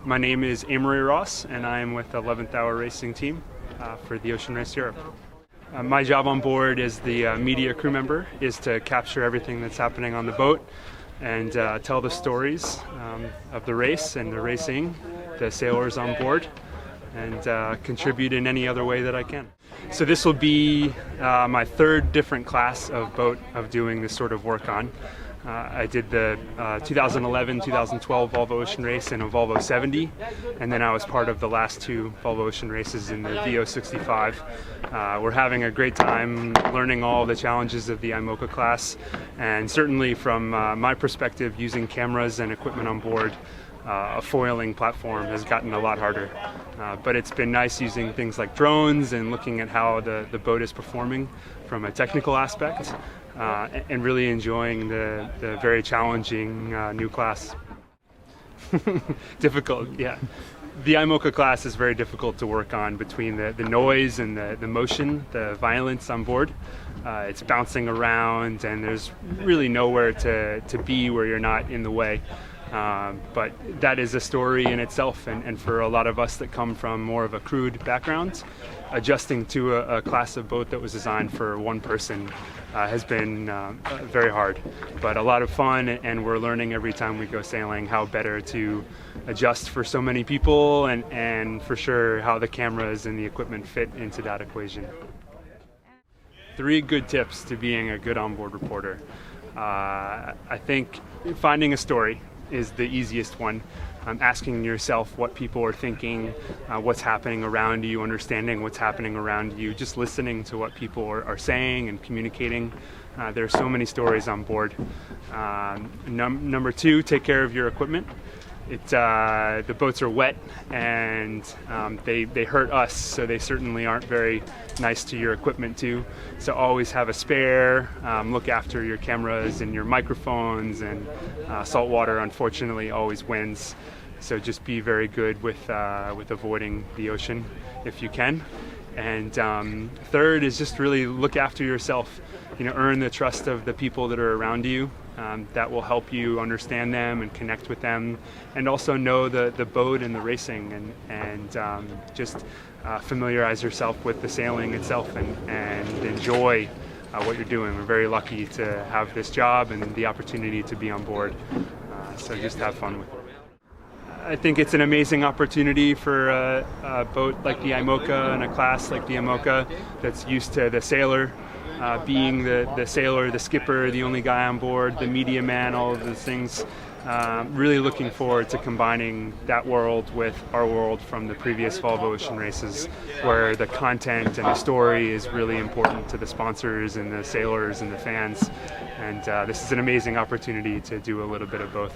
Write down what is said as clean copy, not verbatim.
My name is Amory Ross, and I am with the 11th Hour Racing Team for the Ocean Race Europe. My job on board as the media crew member is to capture everything that's happening on the boat and tell the stories of the race and the racing, the sailors on board, and contribute in any other way that I can. So this will be my third different class of boat of doing this sort of work on. I did the 2011-2012 Volvo Ocean Race in a Volvo 70, and then I was part of the last two Volvo Ocean Races in the VO65. We're having a great time learning all the challenges of the IMOCA class, and certainly from my perspective, using cameras and equipment on board, a foiling platform has gotten a lot harder. But it's been nice using things like drones and looking at how the boat is performing from a technical aspect. And really enjoying the very challenging new class. Difficult, yeah. The IMOCA class is very difficult to work on between the noise and the motion, the violence on board. It's bouncing around and there's really nowhere to be where you're not in the way. But that is a story in itself, and for a lot of us that come from more of a crewed background, adjusting to a class of boat that was designed for one person has been very hard, but a lot of fun, and we're learning every time we go sailing how better to adjust for so many people, and for sure how the cameras and the equipment fit into that equation. 3 good tips to being a good onboard reporter. I think finding a story is the easiest one. Asking yourself what people are thinking, what's happening around you, understanding what's happening around you, just listening to what people are saying and communicating. There are so many stories on board. Number 2, take care of your equipment. The boats are wet and they hurt us, so they certainly aren't very nice to your equipment too. So always have a spare, look after your cameras and your microphones, and salt water unfortunately always wins. So just be very good with avoiding the ocean if you can. And third is just really look after yourself. Earn the trust of the people that are around you. That will help you understand them and connect with them, and also know the boat and the racing, and just familiarize yourself with the sailing itself and enjoy what you're doing. We're very lucky to have this job and the opportunity to be on board, so just have fun with it. I think it's an amazing opportunity for a boat like the IMOCA and a class like the IMOCA that's used to the sailor being the sailor, the skipper, the only guy on board, the media man, all of those things. Really looking forward to combining that world with our world from the previous Volvo Ocean Races, where the content and the story is really important to the sponsors and the sailors and the fans. And this is an amazing opportunity to do a little bit of both.